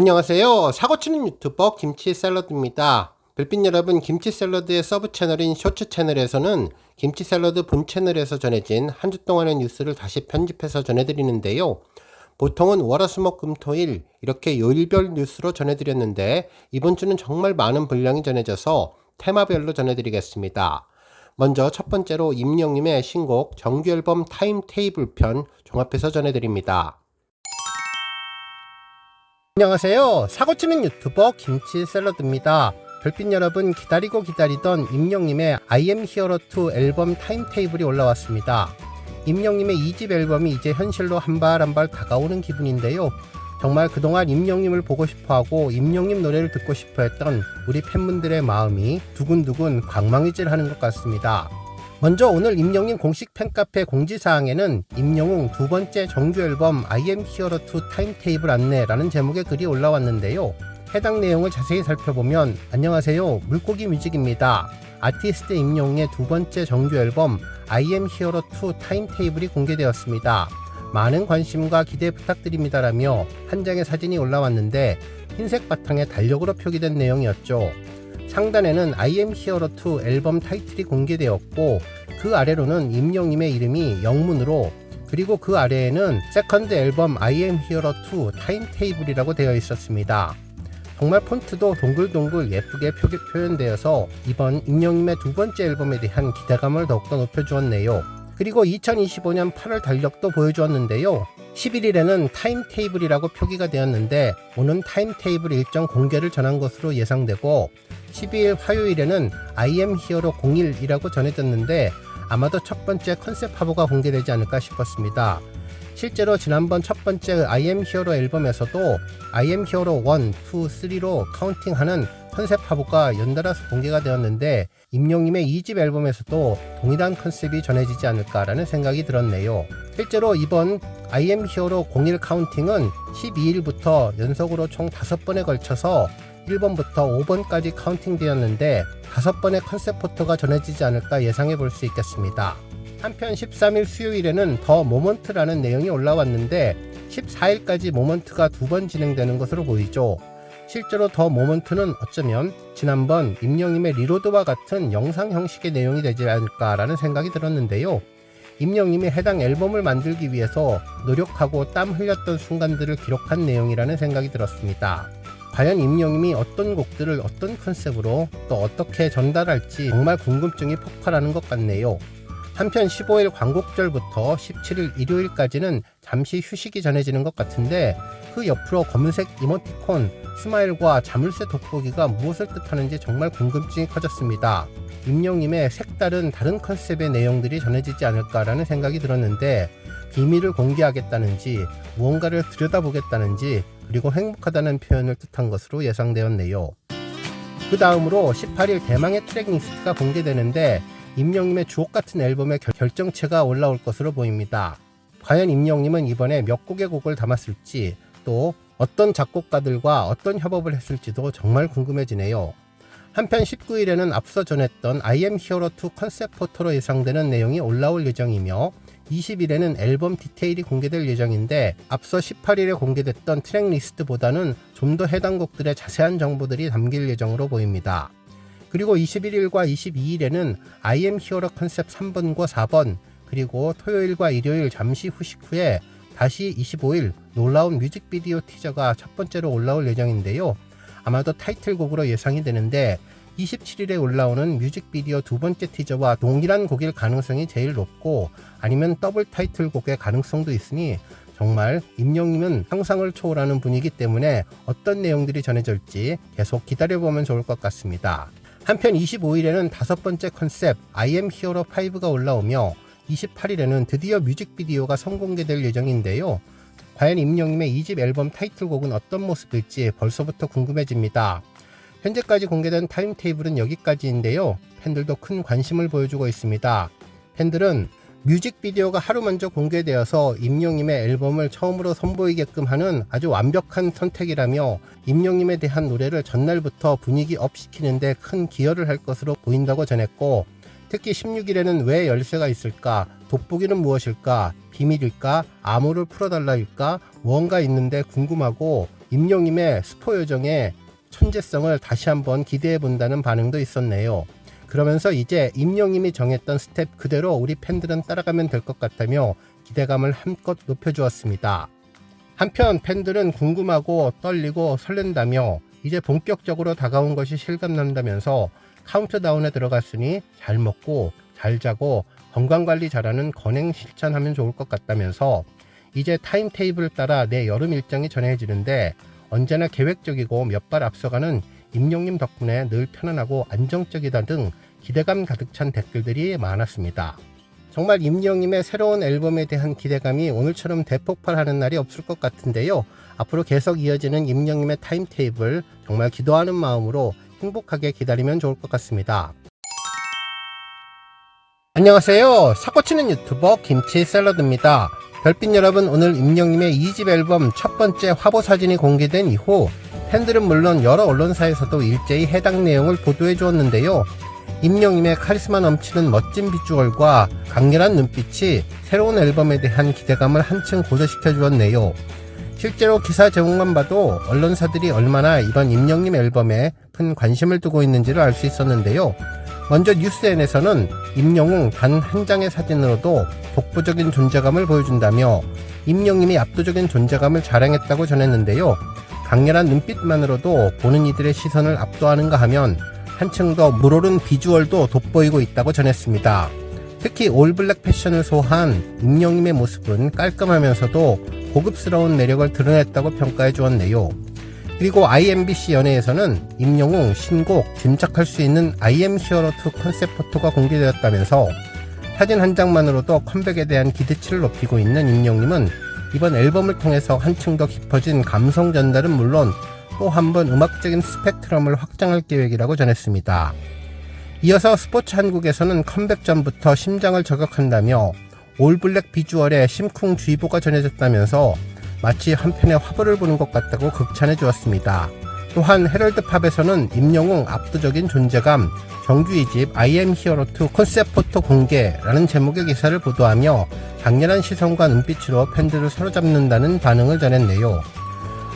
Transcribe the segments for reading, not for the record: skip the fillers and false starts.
안녕하세요. 사고치는 유튜버 김치샐러드입니다. 별빛 여러분, 김치샐러드의 서브 채널인 쇼츠 채널에서는 김치샐러드 본 채널에서 전해진 한 주 동안의 뉴스를 다시 편집해서 전해드리는데요. 보통은 월화수목금토일 이렇게 요일별 뉴스로 전해드렸는데 이번 주는 정말 많은 분량이 전해져서 테마별로 전해드리겠습니다. 먼저 첫 번째로 임영님의 신곡 정규앨범 타임테이블 편 종합해서 전해드립니다. 안녕하세요. 사고치는 유튜버 김치샐러드입니다. 별빛 여러분, 기다리고 기다리던 임영님의 I am hero 2 앨범 타임테이블이 올라왔습니다. 임영님의 2집 앨범이 이제 현실로 한 발 한 발 다가오는 기분인데요. 정말 그동안 임영님을 보고 싶어하고 임영님 노래를 듣고 싶어했던 우리 팬분들의 마음이 두근두근 광망이질하는 것 같습니다. 먼저 오늘 임영님 공식 팬카페 공지사항에는 임영웅 두 번째 정규 앨범 I am hero 2 타임테이블 안내라는 제목의 글이 올라왔는데요. 해당 내용을 자세히 살펴보면 안녕하세요, 물고기 뮤직입니다. 아티스트 임영웅의 두 번째 정규 앨범 I am hero 2 타임테이블이 공개되었습니다. 많은 관심과 기대 부탁드립니다라며 한 장의 사진이 올라왔는데 흰색 바탕에 달력으로 표기된 내용이었죠. 상단에는 I am hero 2 앨범 타이틀이 공개되었고 그 아래로는 임영님의 이름이 영문으로, 그리고 그 아래에는 세컨드 앨범 I am hero 2 타임테이블이라고 되어 있었습니다. 정말 폰트도 동글동글 예쁘게 표현되어서 이번 임영님의 두 번째 앨범에 대한 기대감을 더욱더 높여주었네요. 그리고 2025년 8월 달력도 보여주었는데요. 11일에는 타임테이블이라고 표기가 되었는데 오는 타임테이블 일정 공개를 전한 것으로 예상되고 12일 화요일에는 I am hero 01이라고 전해졌는데 아마도 첫 번째 컨셉 화보가 공개되지 않을까 싶었습니다. 실제로 지난번 첫 번째 I am hero 앨범에서도 I am hero 1, 2, 3로 카운팅하는 컨셉 화보가 연달아서 공개가 되었는데 임영님의 2집 앨범에서도 동일한 컨셉이 전해지지 않을까라는 생각이 들었네요. 실제로 이번 I am hero 01 카운팅은 12일부터 연속으로 총 5번에 걸쳐서 1번부터 5번까지 카운팅 되었는데 5번의 컨셉 포토가 전해지지 않을까 예상해 볼 수 있겠습니다. 한편 13일 수요일에는 더 모먼트라는 내용이 올라왔는데 14일까지 모먼트가 2번 진행되는 것으로 보이죠. 실제로 더 모먼트는 어쩌면 지난번 임영님의 리로드와 같은 영상 형식의 내용이 되지 않을까라는 생각이 들었는데요. 임영님이 해당 앨범을 만들기 위해서 노력하고 땀 흘렸던 순간들을 기록한 내용이라는 생각이 들었습니다. 과연 임영님이 어떤 곡들을 어떤 컨셉으로 또 어떻게 전달할지 정말 궁금증이 폭발하는 것 같네요. 한편 15일 광곡절부터 17일 일요일까지는 잠시 휴식이 전해지는 것 같은데 그 옆으로 검은색 이모티콘, 스마일과 자물쇠 돋보기가 무엇을 뜻하는지 정말 궁금증이 커졌습니다. 임영님의 색다른 다른 컨셉의 내용들이 전해지지 않을까라는 생각이 들었는데 비밀을 공개하겠다는지 무언가를 들여다보겠다는지 그리고 행복하다는 표현을 뜻한 것으로 예상되었네요. 그 다음으로 18일 대망의 트랙 리스트가 공개되는데 임영님의 주옥같은 앨범의 결정체가 올라올 것으로 보입니다. 과연 임영님은 이번에 몇 곡의 곡을 담았을지 또 어떤 작곡가들과 어떤 협업을 했을지도 정말 궁금해지네요. 한편 19일에는 앞서 전했던 I am hero 2 컨셉 포토로 예상되는 내용이 올라올 예정이며 20일에는 앨범 디테일이 공개될 예정인데 앞서 18일에 공개됐던 트랙 리스트보다는 좀 더 해당 곡들의 자세한 정보들이 담길 예정으로 보입니다. 그리고 21일과 22일에는 I am hero 컨셉 3번과 4번, 그리고 토요일과 일요일 잠시 후식 후에 다시 25일 놀라운 뮤직비디오 티저가 첫 번째로 올라올 예정인데요. 아마도 타이틀곡으로 예상이 되는데 27일에 올라오는 뮤직비디오 두 번째 티저와 동일한 곡일 가능성이 제일 높고 아니면 더블 타이틀곡의 가능성도 있으니 정말 임영님은 상상을 초월하는 분이기 때문에 어떤 내용들이 전해질지 계속 기다려보면 좋을 것 같습니다. 한편 25일에는 다섯 번째 컨셉 I am hero 5가 올라오며 28일에는 드디어 뮤직비디오가 선공개될 예정인데요. 과연 임영님의 2집 앨범 타이틀곡은 어떤 모습일지 벌써부터 궁금해집니다. 현재까지 공개된 타임테이블은 여기까지인데요. 팬들도 큰 관심을 보여주고 있습니다. 팬들은 뮤직비디오가 하루 먼저 공개되어서 임영님의 앨범을 처음으로 선보이게끔 하는 아주 완벽한 선택이라며 임영님에 대한 노래를 전날부터 분위기 업 시키는데 큰 기여를 할 것으로 보인다고 전했고, 특히 16일에는 왜 열쇠가 있을까, 돋보기는 무엇일까, 비밀일까, 암호를 풀어달라일까, 무언가 있는데 궁금하고 임영임의 스포 요정의 천재성을 다시 한번 기대해 본다는 반응도 있었네요. 그러면서 이제 임영임이 정했던 스텝 그대로 우리 팬들은 따라가면 될 것 같다며 기대감을 한껏 높여주었습니다. 한편 팬들은 궁금하고 떨리고 설렌다며 이제 본격적으로 다가온 것이 실감난다면서 카운트다운에 들어갔으니 잘 먹고 잘 자고 건강관리 잘하는 건행 실천하면 좋을 것 같다면서 이제 타임테이블을 따라 내 여름 일정이 전해지는데 언제나 계획적이고 몇 발 앞서가는 임영임 덕분에 늘 편안하고 안정적이다 등 기대감 가득 찬 댓글들이 많았습니다. 정말 임영임의 새로운 앨범에 대한 기대감이 오늘처럼 대폭발하는 날이 없을 것 같은데요. 앞으로 계속 이어지는 임영임의 타임테이블 정말 기도하는 마음으로 행복하게 기다리면 좋을 것 같습니다. 안녕하세요. 사고치는 유튜버 김치샐러드입니다. 별빛 여러분, 오늘 임영임의 2집 앨범 첫 번째 화보 사진이 공개된 이후 팬들은 물론 여러 언론사에서도 일제히 해당 내용을 보도해 주었는데요. 임영임의 카리스마 넘치는 멋진 비주얼과 강렬한 눈빛이 새로운 앨범에 대한 기대감을 한층 고조시켜 주었네요. 실제로 기사 제목만 봐도 언론사들이 얼마나 이번 임영임 앨범에 큰 관심을 두고 있는지를 알 수 있었는데요. 먼저 뉴스엔에서는 임영웅 단 한 장의 사진으로도 독보적인 존재감을 보여준다며 임영임이 압도적인 존재감을 자랑했다고 전했는데요. 강렬한 눈빛만으로도 보는 이들의 시선을 압도하는가 하면 한층 더 물오른 비주얼도 돋보이고 있다고 전했습니다. 특히 올블랙 패션을 소화한 임영임의 모습은 깔끔하면서도 고급스러운 매력을 드러냈다고 평가해 주었네요. 그리고 IMBC 연예에서는 임영웅 신곡 짐작할 수 있는 I am hero 2 컨셉 포토가 공개되었다면서 사진 한 장만으로도 컴백에 대한 기대치를 높이고 있는 임영임은 이번 앨범을 통해서 한층 더 깊어진 감성 전달은 물론 또 한 번 음악적인 스펙트럼을 확장할 계획이라고 전했습니다. 이어서 스포츠 한국에서는 컴백 전부터 심장을 저격한다며 올블랙 비주얼에 심쿵주의보가 전해졌다면서 마치 한편의 화보를 보는 것 같다고 극찬해 주었습니다. 또한 헤럴드팝에서는 임영웅 압도적인 존재감, 정규 2집 I am hero 2 컨셉 포토 공개라는 제목의 기사를 보도하며 강렬한 시선과 눈빛으로 팬들을 사로잡는다는 반응을 전했네요.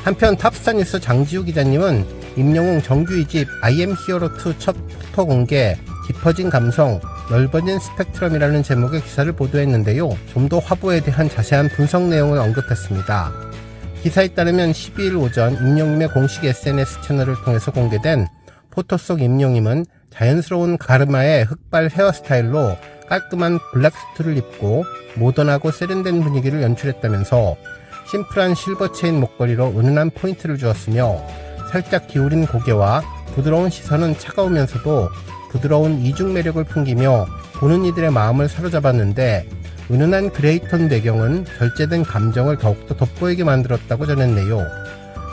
한편 탑스타뉴스 장지우 기자님은 임영웅 정규 2집 I am hero 2 첫 포토 공개, 깊어진 감성, 넓어진 스펙트럼이라는 제목의 기사를 보도했는데요. 좀 더 화보에 대한 자세한 분석 내용을 언급했습니다. 기사에 따르면 12일 오전 임영임의 공식 SNS 채널을 통해서 공개된 포토 속 임영임은 자연스러운 가르마의 흑발 헤어스타일로 깔끔한 블랙 수트를 입고 모던하고 세련된 분위기를 연출했다면서 심플한 실버 체인 목걸이로 은은한 포인트를 주었으며 살짝 기울인 고개와 부드러운 시선은 차가우면서도 부드러운 이중 매력을 풍기며 보는 이들의 마음을 사로잡았는데 은은한 그레이톤 배경은 결제된 감정을 더욱더 돋보이게 만들었다고 전했네요.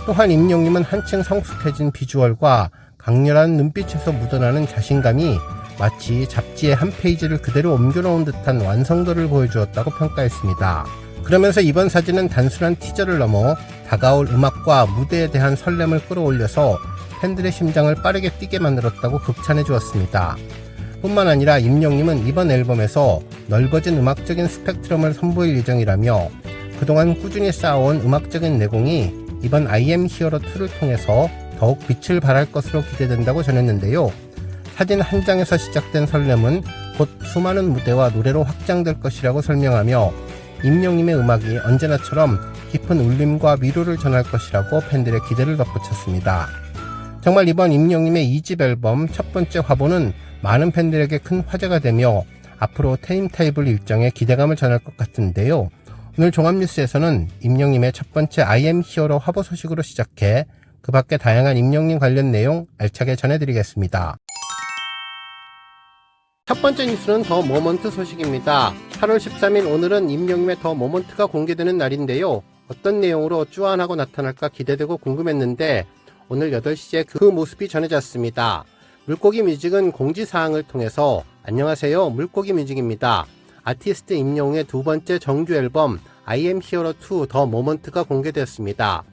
또한 임영임은 한층 성숙해진 비주얼과 강렬한 눈빛에서 묻어나는 자신감이 마치 잡지의 한 페이지를 그대로 옮겨놓은 듯한 완성도를 보여주었다고 평가했습니다. 그러면서 이번 사진은 단순한 티저를 넘어 다가올 음악과 무대에 대한 설렘을 끌어올려서 팬들의 심장을 빠르게 뛰게 만들었다고 극찬해 주었습니다. 뿐만 아니라 임영임은 이번 앨범에서 넓어진 음악적인 스펙트럼을 선보일 예정이라며 그동안 꾸준히 쌓아온 음악적인 내공이 이번 I am hero 2를 통해서 더욱 빛을 발할 것으로 기대된다고 전했는데요. 사진 한 장에서 시작된 설렘은 곧 수많은 무대와 노래로 확장될 것이라고 설명하며 임영임의 음악이 언제나처럼 깊은 울림과 위로를 전할 것이라고 팬들의 기대를 덧붙였습니다. 정말 이번 임영임의 2집 앨범 첫 번째 화보는 많은 팬들에게 큰 화제가 되며 앞으로 타임테이블 일정에 기대감을 전할 것 같은데요. 오늘 종합뉴스에서는 임영임의 첫 번째 I am hero 화보 소식으로 시작해 그 밖에 다양한 임영임 관련 내용 알차게 전해드리겠습니다. 첫 번째 뉴스는 더 모먼트 소식입니다. 8월 13일 오늘은 임영임의 더 모먼트가 공개되는 날인데요. 어떤 내용으로 쭈안하고 나타날까 기대되고 궁금했는데 오늘 8시에 그 모습이 전해졌습니다. 물고기 뮤직은 공지사항을 통해서 안녕하세요, 물고기 뮤직입니다. 아티스트 임영웅의 두 번째 정규 앨범 I am hero 2 더 모먼트가 공개되었습니다.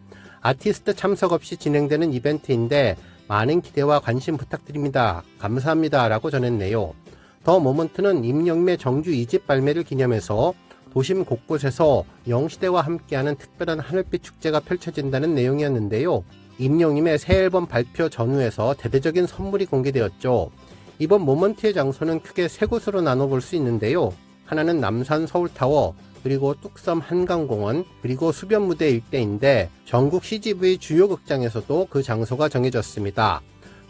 아티스트 참석 없이 진행되는 이벤트인데 많은 기대와 관심 부탁드립니다. 감사합니다 라고 전했네요. 더 모먼트는 임영웅의 정규 2집 발매를 기념해서 도심 곳곳에서 영시대와 함께하는 특별한 하늘빛 축제가 펼쳐진다는 내용이었는데요. 임영님의 새 앨범 발표 전후에서 대대적인 선물이 공개되었죠. 이번 모먼트의 장소는 크게 세 곳으로 나눠볼 수 있는데요. 하나는 남산 서울타워, 그리고 뚝섬 한강공원, 그리고 수변무대 일대인데 전국 CGV 주요 극장에서도 그 장소가 정해졌습니다.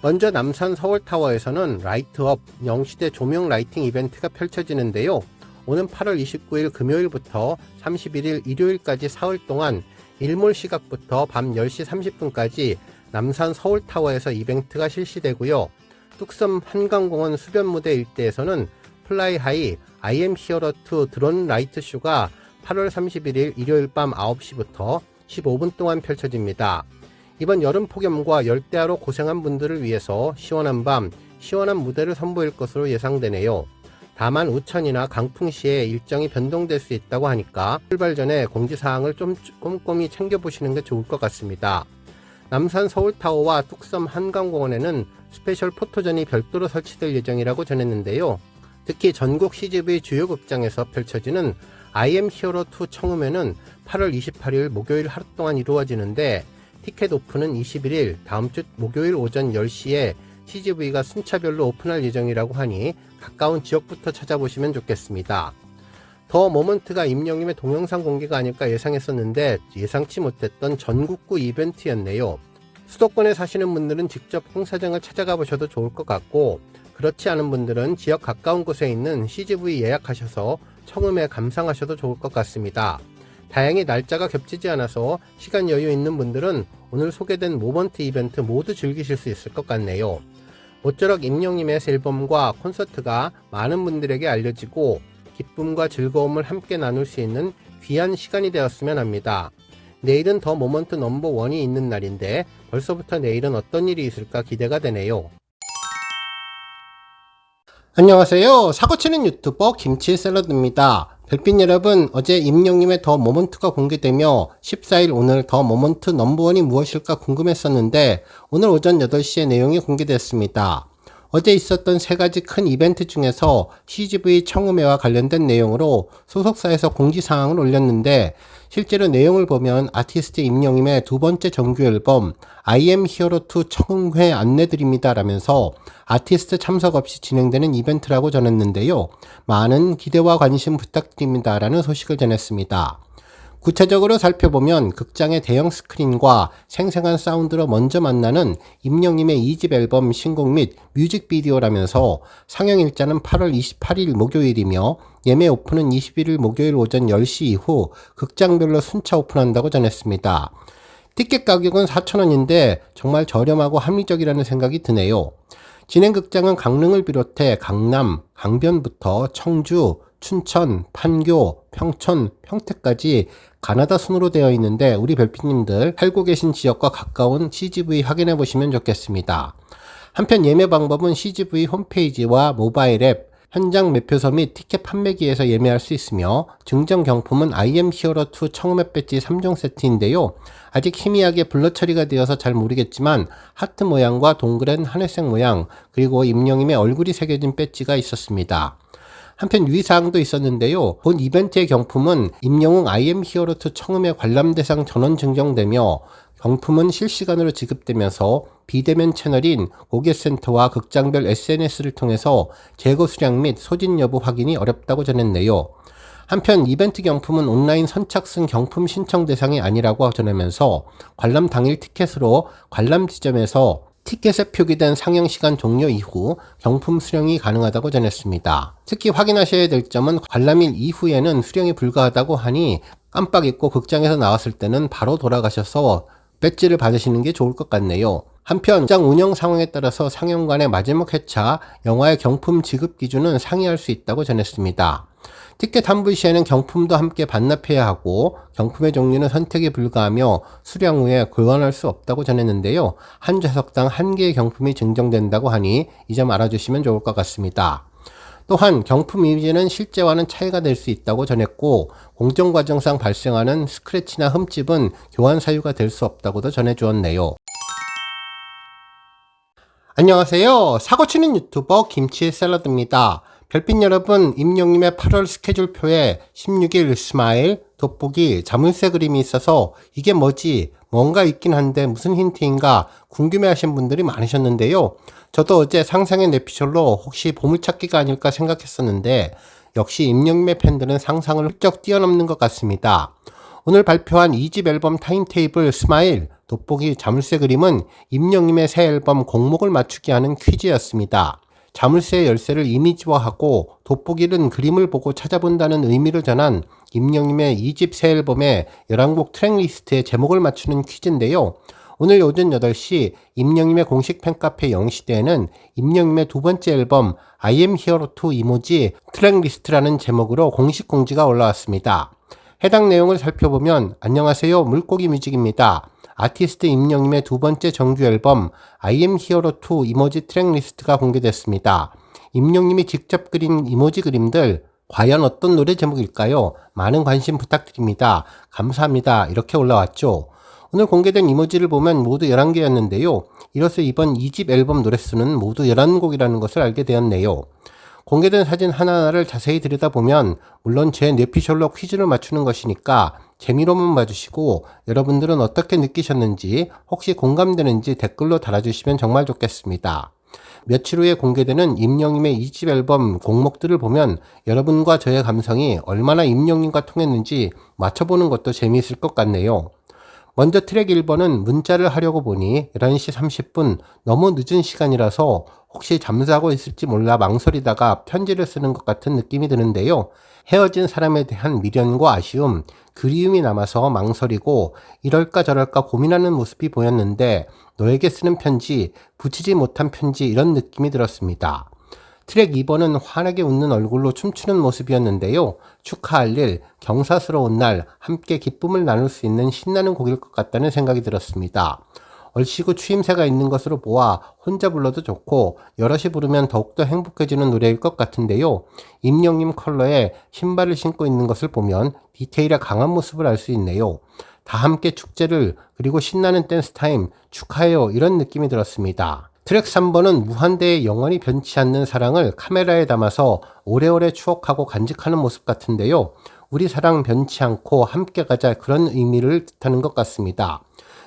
먼저 남산 서울타워에서는 라이트업, 영시대 조명 라이팅 이벤트가 펼쳐지는데요. 오는 8월 29일 금요일부터 31일 일요일까지 사흘 동안 일몰 시각부터 밤 10시 30분까지 남산 서울타워에서 이벤트가 실시되고요. 뚝섬 한강공원 수변무대 일대에서는 플라이하이 I am Hero 2 드론 라이트 쇼가 8월 31일 일요일 밤 9시부터 15분 동안 펼쳐집니다. 이번 여름 폭염과 열대야로 고생한 분들을 위해서 시원한 밤, 시원한 무대를 선보일 것으로 예상되네요. 다만 우천이나 강풍시에 일정이 변동될 수 있다고 하니까 출발 전에 공지사항을 좀 꼼꼼히 챙겨보시는 게 좋을 것 같습니다. 남산 서울타워와 뚝섬 한강공원에는 스페셜 포토전이 별도로 설치될 예정이라고 전했는데요. 특히 전국 CGV 주요 극장에서 펼쳐지는 I am Hero 2 청음회는 8월 28일 목요일 하루 동안 이루어지는데 티켓 오픈은 21일 다음 주 목요일 오전 10시에 CGV가 순차별로 오픈할 예정이라고 하니 가까운 지역부터 찾아보시면 좋겠습니다. 더 모먼트가 임영님의 동영상 공개가 아닐까 예상했었는데 예상치 못했던 전국구 이벤트였네요. 수도권에 사시는 분들은 직접 홍사장을 찾아가 보셔도 좋을 것 같고, 그렇지 않은 분들은 지역 가까운 곳에 있는 CGV 예약하셔서 청음회 감상하셔도 좋을 것 같습니다. 다행히 날짜가 겹치지 않아서 시간 여유 있는 분들은 오늘 소개된 모먼트 이벤트 모두 즐기실 수 있을 것 같네요. 모쪼록 임영님의 새 앨범과 콘서트가 많은 분들에게 알려지고 기쁨과 즐거움을 함께 나눌 수 있는 귀한 시간이 되었으면 합니다. 내일은 더 모먼트 넘버1이 있는 날인데 벌써부터 내일은 어떤 일이 있을까 기대가 되네요. 안녕하세요. 사고치는 유튜버 김치샐러드입니다. 별빛 여러분, 어제 임영님의 더 모먼트가 공개되며 14일 오늘 더 모먼트 넘버1이 무엇일까 궁금했었는데 오늘 오전 8시에 내용이 공개됐습니다. 어제 있었던 세 가지 큰 이벤트 중에서 CGV 청음회와 관련된 내용으로 소속사에서 공지사항을 올렸는데 실제로 내용을 보면 아티스트 임영님의 두 번째 정규 앨범 I am Hero 2 청음회 안내드립니다 라면서 아티스트 참석 없이 진행되는 이벤트라고 전했는데요. 많은 기대와 관심 부탁드립니다 라는 소식을 전했습니다. 구체적으로 살펴보면 극장의 대형 스크린과 생생한 사운드로 먼저 만나는 임영님의 2집 앨범 신곡 및 뮤직비디오라면서 상영 일자는 8월 28일 목요일이며 예매 오픈은 21일 목요일 오전 10시 이후 극장별로 순차 오픈한다고 전했습니다. 티켓 가격은 4,000원인데 정말 저렴하고 합리적이라는 생각이 드네요. 진행 극장은 강릉을 비롯해 강남, 강변부터 청주, 춘천, 판교, 평촌, 평택까지 가나다 순으로 되어 있는데 우리 별빛님들 살고 계신 지역과 가까운 CGV 확인해 보시면 좋겠습니다. 한편 예매 방법은 CGV 홈페이지와 모바일 앱, 현장 매표소 및 티켓 판매기에서 예매할 수 있으며 증정 경품은 I am Hero 2 청음회 배지 3종 세트인데요. 아직 희미하게 블러 처리가 되어서 잘 모르겠지만 하트 모양과 동그란 하늘색 모양 그리고 임영님의 얼굴이 새겨진 배지가 있었습니다. 한편 유의사항도 있었는데요. 본 이벤트의 경품은 임영웅 I am Hero 2 청음회 관람 대상 전원 증정되며 경품은 실시간으로 지급되면서 비대면 채널인 고객센터와 극장별 SNS를 통해서 재고 수량 및 소진 여부 확인이 어렵다고 전했네요. 한편 이벤트 경품은 온라인 선착순 경품 신청 대상이 아니라고 전하면서 관람 당일 티켓으로 관람 지점에서 티켓에 표기된 상영시간 종료 이후 경품 수령이 가능하다고 전했습니다. 특히 확인하셔야 될 점은 관람일 이후에는 수령이 불가하다고 하니 깜빡 잊고 극장에서 나왔을 때는 바로 돌아가셔서 배지를 받으시는 게 좋을 것 같네요. 한편 극장 운영 상황에 따라서 상영관의 마지막 회차 영화의 경품 지급 기준은 상이할 수 있다고 전했습니다. 티켓 환불 시에는 경품도 함께 반납해야 하고 경품의 종류는 선택이 불가하며 수령 후에 교환할 수 없다고 전했는데요. 한 좌석당 1개의 경품이 증정된다고 하니 이 점 알아주시면 좋을 것 같습니다. 또한 경품 이미지는 실제와는 차이가 될 수 있다고 전했고 공정 과정상 발생하는 스크래치나 흠집은 교환 사유가 될 수 없다고도 전해주었네요. 안녕하세요. 사고치는 유튜버 김치샐러드입니다. 별빛 여러분, 임영님의 8월 스케줄표에 16일 스마일, 돋보기, 자물쇠 그림이 있어서 이게 뭐지? 뭔가 있긴 한데 무슨 힌트인가 궁금해하신 분들이 많으셨는데요. 저도 어제 상상의 뇌피셜로 혹시 보물찾기가 아닐까 생각했었는데 역시 임영님의 팬들은 상상을 훌쩍 뛰어넘는 것 같습니다. 오늘 발표한 2집 앨범 타임테이블 스마일, 돋보기, 자물쇠 그림은 임영님의 새 앨범 곡목을 맞추게 하는 퀴즈였습니다. 자물쇠의 열쇠를 이미지화하고 돋보기는 그림을 보고 찾아본다는 의미를 전한 임영님의 2집 새 앨범의 11곡 트랙리스트의 제목을 맞추는 퀴즈인데요. 오늘 오전 8시 임영님의 공식 팬카페 영시대에는 임영님의 두 번째 앨범 I am hero to 이모지 트랙리스트라는 제목으로 공식 공지가 올라왔습니다. 해당 내용을 살펴보면 안녕하세요, 물고기 뮤직입니다. 아티스트 임영님의 두 번째 정규 앨범 I am hero to 이모지 트랙리스트가 공개됐습니다. 임영님이 직접 그린 이모지 그림들 과연 어떤 노래 제목일까요? 많은 관심 부탁드립니다. 감사합니다. 이렇게 올라왔죠. 오늘 공개된 이모지를 보면 모두 11개였는데요. 이로써 이번 2집 앨범 노래수는 모두 11곡이라는 것을 알게 되었네요. 공개된 사진 하나하나를 자세히 들여다보면 물론 제 뇌피셜로 퀴즈를 맞추는 것이니까 재미로만 봐주시고 여러분들은 어떻게 느끼셨는지 혹시 공감되는지 댓글로 달아주시면 정말 좋겠습니다. 며칠 후에 공개되는 임영님의 2집 앨범 곡목들을 보면 여러분과 저의 감성이 얼마나 임영님과 통했는지 맞춰보는 것도 재미있을 것 같네요. 먼저 트랙 1번은 문자를 하려고 보니 11시 30분 너무 늦은 시간이라서 혹시 잠자고 있을지 몰라 망설이다가 편지를 쓰는 것 같은 느낌이 드는데요. 헤어진 사람에 대한 미련과 아쉬움, 그리움이 남아서 망설이고 이럴까 저럴까 고민하는 모습이 보였는데 너에게 쓰는 편지, 붙이지 못한 편지 이런 느낌이 들었습니다. 트랙 2번은 환하게 웃는 얼굴로 춤추는 모습이었는데요. 축하할 일, 경사스러운 날, 함께 기쁨을 나눌 수 있는 신나는 곡일 것 같다는 생각이 들었습니다. 얼씨구 추임새가 있는 것으로 보아 혼자 불러도 좋고 여럿이 부르면 더욱더 행복해지는 노래일 것 같은데요. 임영님 컬러에 신발을 신고 있는 것을 보면 디테일의 강한 모습을 알 수 있네요. 다 함께 축제를 그리고 신나는 댄스 타임 축하해요 이런 느낌이 들었습니다. 트랙 3번은 무한대의 영원히 변치 않는 사랑을 카메라에 담아서 오래오래 추억하고 간직하는 모습 같은데요. 우리 사랑 변치 않고 함께 가자 그런 의미를 뜻하는 것 같습니다.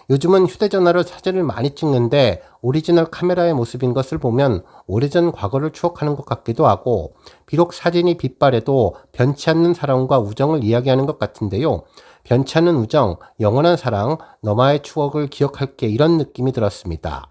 요즘은 휴대전화로 사진을 많이 찍는데 오리지널 카메라의 모습인 것을 보면 오래전 과거를 추억하는 것 같기도 하고 비록 사진이 빛바래도 변치 않는 사랑과 우정을 이야기하는 것 같은데요. 변치 않는 우정, 영원한 사랑, 너마의 추억을 기억할게 이런 느낌이 들었습니다.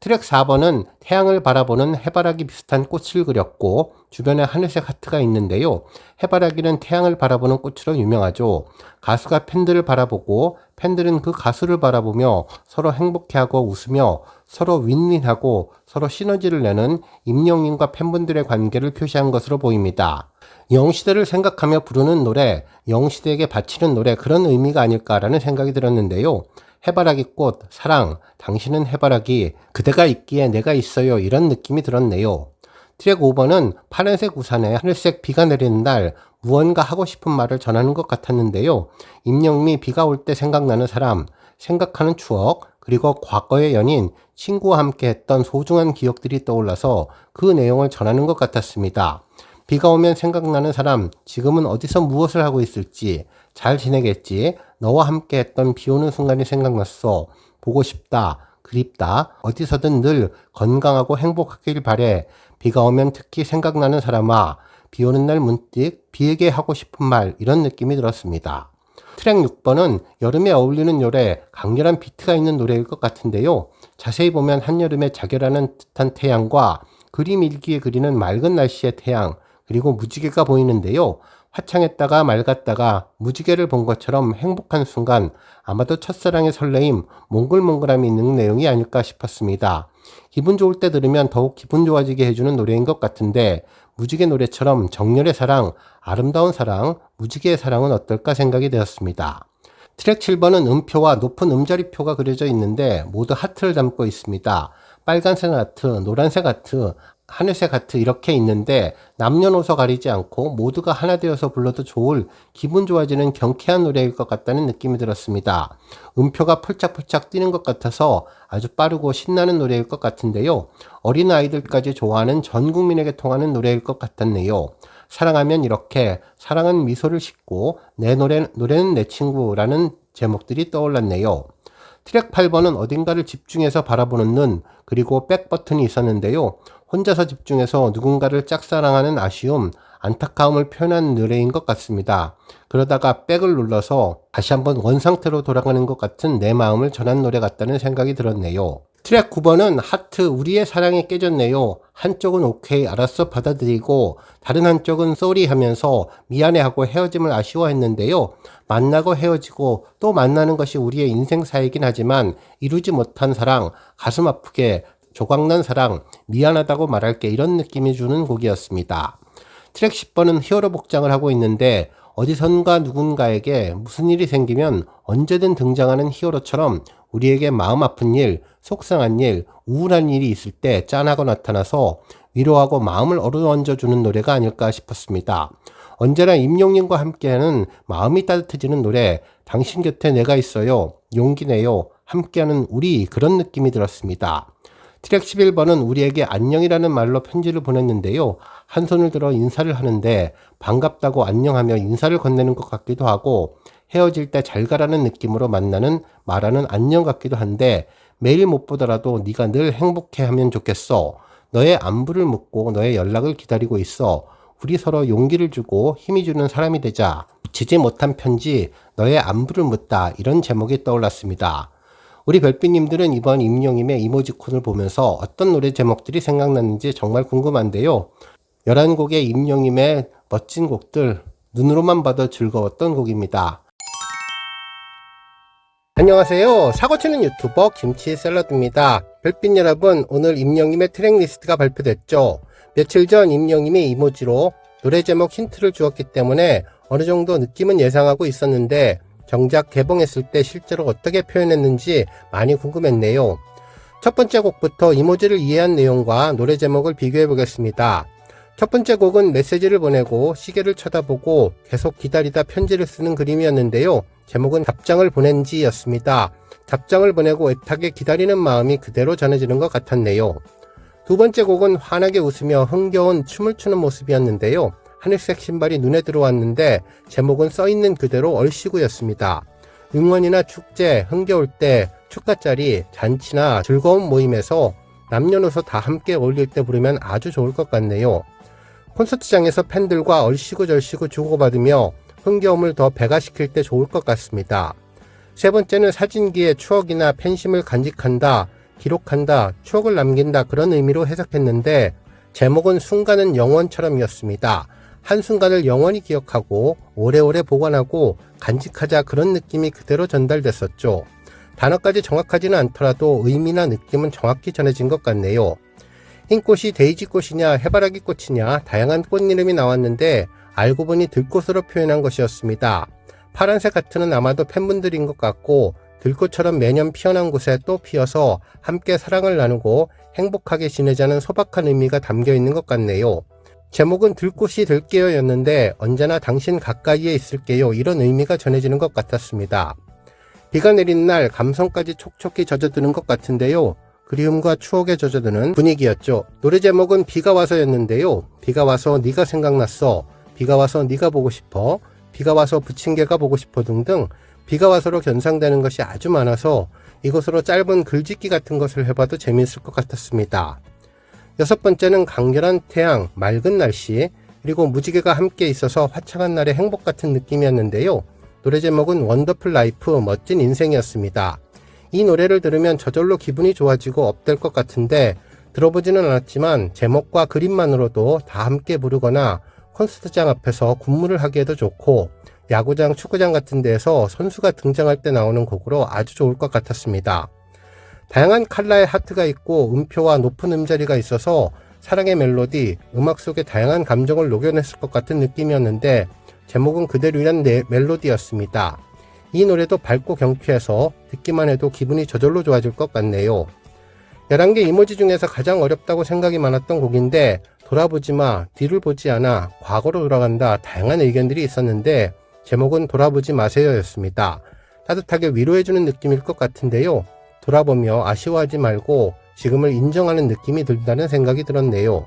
트랙 4번은 태양을 바라보는 해바라기 비슷한 꽃을 그렸고 주변에 하늘색 하트가 있는데요. 해바라기는 태양을 바라보는 꽃으로 유명하죠. 가수가 팬들을 바라보고 팬들은 그 가수를 바라보며 서로 행복해하고 웃으며 서로 윈윈하고 서로 시너지를 내는 임영님과 팬분들의 관계를 표시한 것으로 보입니다. 영시대를 생각하며 부르는 노래, 영시대에게 바치는 노래 그런 의미가 아닐까라는 생각이 들었는데요. 해바라기 꽃, 사랑, 당신은 해바라기, 그대가 있기에 내가 있어요 이런 느낌이 들었네요. 트랙 5번은 파란색 우산에 하늘색 비가 내리는 날 무언가 하고 싶은 말을 전하는 것 같았는데요. 임영미 비가 올 때 생각나는 사람, 생각하는 추억, 그리고 과거의 연인, 친구와 함께 했던 소중한 기억들이 떠올라서 그 내용을 전하는 것 같았습니다. 비가 오면 생각나는 사람, 지금은 어디서 무엇을 하고 있을지, 잘 지내겠지, 너와 함께 했던 비 오는 순간이 생각났어, 보고 싶다, 그립다, 어디서든 늘 건강하고 행복하길 바래, 비가 오면 특히 생각나는 사람아, 비 오는 날 문득 비에게 하고 싶은 말 이런 느낌이 들었습니다. 트랙 6번은 여름에 어울리는 노래, 강렬한 비트가 있는 노래일 것 같은데요. 자세히 보면 한여름에 자결하는 듯한 태양과 그림 일기에 그리는 맑은 날씨의 태양, 그리고 무지개가 보이는데요. 화창했다가 맑았다가 무지개를 본 것처럼 행복한 순간 아마도 첫사랑의 설레임, 몽글몽글함이 있는 내용이 아닐까 싶었습니다. 기분 좋을 때 들으면 더욱 기분 좋아지게 해주는 노래인 것 같은데 무지개 노래처럼 정열의 사랑, 아름다운 사랑, 무지개의 사랑은 어떨까 생각이 되었습니다. 트랙 7번은 음표와 높은 음자리표가 그려져 있는데 모두 하트를 담고 있습니다. 빨간색 하트, 노란색 하트, 하늘색 하트 이렇게 있는데 남녀노소 가리지 않고 모두가 하나 되어서 불러도 좋을 기분 좋아지는 경쾌한 노래일 것 같다는 느낌이 들었습니다. 음표가 폴짝폴짝 뛰는 것 같아서 아주 빠르고 신나는 노래일 것 같은데요. 어린아이들까지 좋아하는 전 국민에게 통하는 노래일 것 같았네요. 사랑하면 이렇게, 사랑은 미소를 싣고, 내 노래는 내 친구라는 제목들이 떠올랐네요. 트랙 8번은 어딘가를 집중해서 바라보는 눈, 그리고 백 버튼이 있었는데요. 혼자서 집중해서 누군가를 짝사랑하는 아쉬움, 안타까움을 표현한 노래인 것 같습니다. 그러다가 백을 눌러서 다시 한번 원상태로 돌아가는 것 같은 내 마음을 전한 노래 같다는 생각이 들었네요. 트랙 9번은 하트 우리의 사랑이 깨졌네요. 한쪽은 오케이 알았어 받아들이고 다른 한쪽은 쏘리 하면서 미안해하고 헤어짐을 아쉬워했는데요. 만나고 헤어지고 또 만나는 것이 우리의 인생사이긴 하지만 이루지 못한 사랑, 가슴 아프게 조각난 사랑, 미안하다고 말할게 이런 느낌이 주는 곡이었습니다. 트랙 10번은 히어로 복장을 하고 있는데 어디선가 누군가에게 무슨 일이 생기면 언제든 등장하는 히어로처럼 우리에게 마음 아픈 일, 속상한 일, 우울한 일이 있을 때 짠하고 나타나서 위로하고 마음을 어루만져주는 노래가 아닐까 싶었습니다. 언제나 임영님과 함께하는 마음이 따뜻해지는 노래, 당신 곁에 내가 있어요, 용기 내요, 함께하는 우리, 그런 느낌이 들었습니다. 트랙 11번은 우리에게 안녕이라는 말로 편지를 보냈는데요. 한 손을 들어 인사를 하는데 반갑다고 안녕하며 인사를 건네는 것 같기도 하고 헤어질 때 잘 가라는 느낌으로 말하는 안녕 같기도 한데 매일 못 보더라도 네가 늘 행복해하면 좋겠어. 너의 안부를 묻고 너의 연락을 기다리고 있어. 우리 서로 용기를 주고 힘이 주는 사람이 되자. 지지 못한 편지, 너의 안부를 묻다, 이런 제목이 떠올랐습니다. 우리 별빛님들은 이번 임영님의 이모지콘을 보면서 어떤 노래 제목들이 생각났는지 정말 궁금한데요. 11곡의 임영님의 멋진 곡들, 눈으로만 봐도 즐거웠던 곡입니다. 안녕하세요. 사고치는 유튜버 김치 샐러드입니다. 별빛 여러분, 오늘 임영님의 트랙 리스트가 발표됐죠. 며칠 전 임영님이 이모지로 노래 제목 힌트를 주었기 때문에 어느 정도 느낌은 예상하고 있었는데 정작 개봉했을 때 실제로 어떻게 표현했는지 많이 궁금했네요. 첫 번째 곡부터 이모지를 이해한 내용과 노래 제목을 비교해 보겠습니다. 첫 번째 곡은 메시지를 보내고 시계를 쳐다보고 계속 기다리다 편지를 쓰는 그림이었는데요. 제목은 답장을 보낸지 였습니다. 답장을 보내고 애타게 기다리는 마음이 그대로 전해지는 것 같았네요. 두 번째 곡은 환하게 웃으며 흥겨운 춤을 추는 모습이었는데요. 하늘색 신발이 눈에 들어왔는데 제목은 써있는 그대로 얼씨구였습니다. 응원이나 축제, 흥겨울 때, 축가짜리, 잔치나 즐거운 모임에서 남녀노소 다 함께 어울릴 때 부르면 아주 좋을 것 같네요. 콘서트장에서 팬들과 얼씨구 절씨구 주고받으며 흥겨움을 더 배가시킬 때 좋을 것 같습니다. 세 번째는 사진기에 추억이나 팬심을 간직한다, 기록한다, 추억을 남긴다, 그런 의미로 해석했는데 제목은 순간은 영원처럼이었습니다. 한순간을 영원히 기억하고 오래오래 보관하고 간직하자, 그런 느낌이 그대로 전달됐었죠. 단어까지 정확하지는 않더라도 의미나 느낌은 정확히 전해진 것 같네요. 흰꽃이 데이지꽃이냐 해바라기 꽃이냐 다양한 꽃 이름이 나왔는데 알고 보니 들꽃으로 표현한 것이었습니다. 파란색 하트는 아마도 팬분들인 것 같고 들꽃처럼 매년 피어난 곳에 또 피어서 함께 사랑을 나누고 행복하게 지내자는 소박한 의미가 담겨 있는 것 같네요. 제목은 들꽃이 될게요 였는데 언제나 당신 가까이에 있을게요, 이런 의미가 전해지는 것 같았습니다. 비가 내리는 날 감성까지 촉촉히 젖어드는 것 같은데요. 그리움과 추억에 젖어드는 분위기였죠. 노래 제목은 비가 와서였는데요. 비가 와서 네가 생각났어, 비가 와서 네가 보고 싶어, 비가 와서 부침개가 보고 싶어 등등 비가 와서로 견상되는 것이 아주 많아서 이것으로 짧은 글짓기 같은 것을 해봐도 재미있을 것 같았습니다. 여섯 번째는 강렬한 태양, 맑은 날씨, 그리고 무지개가 함께 있어서 화창한 날의 행복 같은 느낌이었는데요. 노래 제목은 원더풀 라이프, 멋진 인생이었습니다. 이 노래를 들으면 저절로 기분이 좋아지고 업될 것 같은데 들어보지는 않았지만 제목과 그림만으로도 다 함께 부르거나 콘서트장 앞에서 군무를 하기에도 좋고 야구장, 축구장 같은 데에서 선수가 등장할 때 나오는 곡으로 아주 좋을 것 같았습니다. 다양한 컬러의 하트가 있고 음표와 높은 음자리가 있어서 사랑의 멜로디, 음악 속에 다양한 감정을 녹여냈을 것 같은 느낌이었는데 제목은 그대로 이란 멜로디였습니다. 이 노래도 밝고 경쾌해서 듣기만 해도 기분이 저절로 좋아질 것 같네요. 11개 이모지 중에서 가장 어렵다고 생각이 많았던 곡인데 돌아보지마, 뒤를 보지 않아, 과거로 돌아간다 다양한 의견들이 있었는데 제목은 돌아보지 마세요 였습니다. 따뜻하게 위로해주는 느낌일 것 같은데요. 돌아보며 아쉬워하지 말고 지금을 인정하는 느낌이 든다는 생각이 들었네요.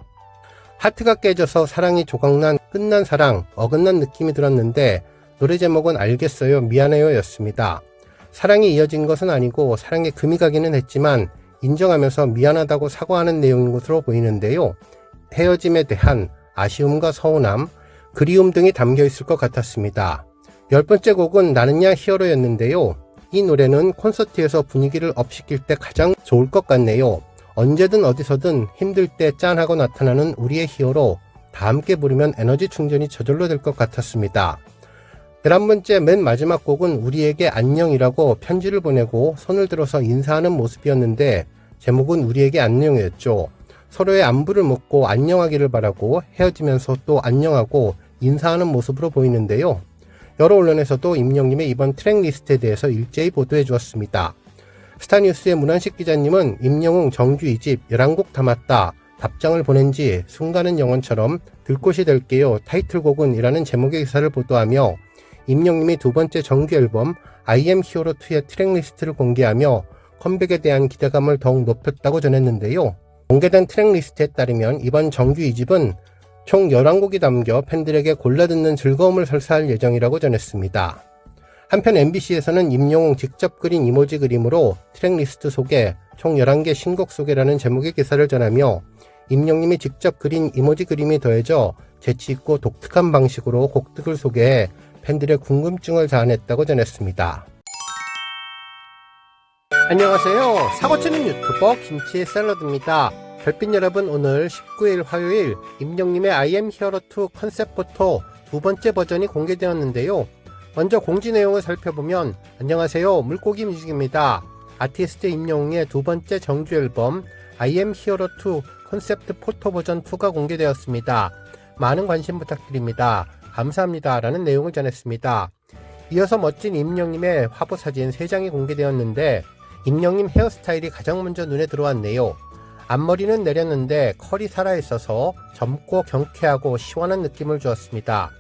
하트가 깨져서 사랑이 조각난 끝난 사랑, 어긋난 느낌이 들었는데 노래 제목은 알겠어요, 미안해요 였습니다. 사랑이 이어진 것은 아니고 사랑에 금이 가기는 했지만 인정하면서 미안하다고 사과하는 내용인 것으로 보이는데요. 헤어짐에 대한 아쉬움과 서운함, 그리움 등이 담겨 있을 것 같았습니다. 10번째 곡은 나는야 히어로였는데요. 이 노래는 콘서트에서 분위기를 업시킬 때 가장 좋을 것 같네요. 언제든 어디서든 힘들 때 짠하고 나타나는 우리의 히어로, 다 함께 부르면 에너지 충전이 저절로 될 것 같았습니다. 11번째 맨 마지막 곡은 우리에게 안녕이라고 편지를 보내고 손을 들어서 인사하는 모습이었는데 제목은 우리에게 안녕이었죠. 서로의 안부를 묻고 안녕하기를 바라고 헤어지면서 또 안녕하고 인사하는 모습으로 보이는데요. 여러 언론에서도 임영님의 이번 트랙 리스트에 대해서 일제히 보도해 주었습니다. 스타뉴스의 문한식 기자님은 임영웅 정규 2집 11곡 담았다. 답장을 보낸 지 순간은 영원처럼 들꽃이 될게요. 타이틀곡은 이라는 제목의 기사를 보도하며 임영님이 두 번째 정규 앨범 I am hero 2의 트랙 리스트를 공개하며 컴백에 대한 기대감을 더욱 높였다고 전했는데요. 공개된 트랙 리스트에 따르면 이번 정규 2집은 총 11곡이 담겨 팬들에게 골라듣는 즐거움을 설사할 예정이라고 전했습니다. 한편 MBC에서는 임영웅 직접 그린 이모지 그림으로 트랙 리스트 소개, 총 11개 신곡 소개라는 제목의 기사를 전하며 임영님이 직접 그린 이모지 그림이 더해져 재치있고 독특한 방식으로 곡들을 소개해 팬들의 궁금증을 자아냈다고 전했습니다. 안녕하세요. 사고치는 유튜버 김치의 샐러드입니다. 별빛 여러분, 오늘 19일 화요일 임영님의 I am hero 2 컨셉 포토 두 번째 버전이 공개되었는데요. 먼저 공지 내용을 살펴보면 안녕하세요, 물고기 뮤직입니다. 아티스트 임영웅의 두 번째 정규 앨범 I am hero 2 컨셉트 포토 버전 2가 공개되었습니다. 많은 관심 부탁드립니다. 감사합니다 라는 내용을 전했습니다. 이어서 멋진 임영님의 화보 사진 3장이 공개되었는데 임영님 헤어스타일이 가장 먼저 눈에 들어왔네요. 앞머리는 내렸는데 컬이 살아있어서 젊고 경쾌하고 시원한 느낌을 주었습니다.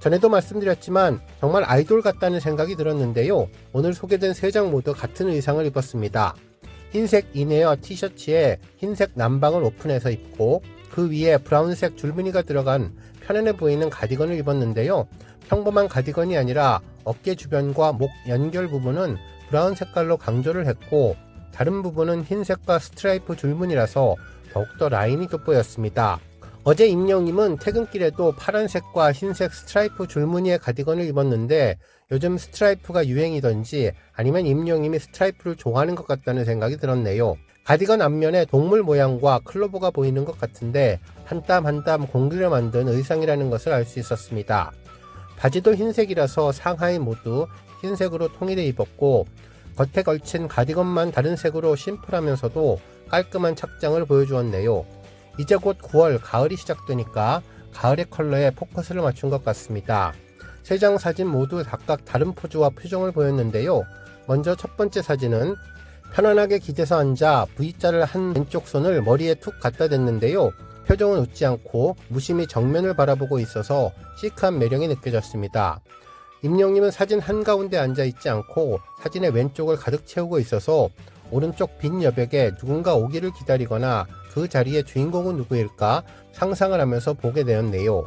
전에도 말씀드렸지만 정말 아이돌 같다는 생각이 들었는데요. 오늘 소개된 3장 모두 같은 의상을 입었습니다. 흰색 이내어 티셔츠에 흰색 남방을 오픈해서 입고 그 위에 브라운색 줄무늬가 들어간 편안해 보이는 가디건을 입었는데요. 평범한 가디건이 아니라 어깨 주변과 목 연결 부분은 브라운 색깔로 강조를 했고 다른 부분은 흰색과 스트라이프 줄무늬라서 더욱더 라인이 돋보였습니다. 어제 임영님은 퇴근길에도 파란색과 흰색 스트라이프 줄무늬의 가디건을 입었는데 요즘 스트라이프가 유행이던지 아니면 임영님이 스트라이프를 좋아하는 것 같다는 생각이 들었네요. 가디건 앞면에 동물 모양과 클로버가 보이는 것 같은데 한 땀 한 땀 공들여 만든 의상이라는 것을 알 수 있었습니다. 바지도 흰색이라서 상하이 모두 흰색으로 통일해 입었고 겉에 걸친 가디건만 다른 색으로 심플하면서도 깔끔한 착장을 보여주었네요. 이제 곧 9월 가을이 시작되니까 가을의 컬러에 포커스를 맞춘 것 같습니다. 3장 사진 모두 각각 다른 포즈와 표정을 보였는데요. 먼저 첫 번째 사진은 편안하게 기대서 앉아 V자를 한 왼쪽 손을 머리에 툭 갖다 댔는데요. 표정은 웃지 않고 무심히 정면을 바라보고 있어서 시크한 매력이 느껴졌습니다. 임영님은 사진 한가운데 앉아있지 않고 사진의 왼쪽을 가득 채우고 있어서 오른쪽 빈 여백에 누군가 오기를 기다리거나 그 자리의 주인공은 누구일까 상상을 하면서 보게 되었네요.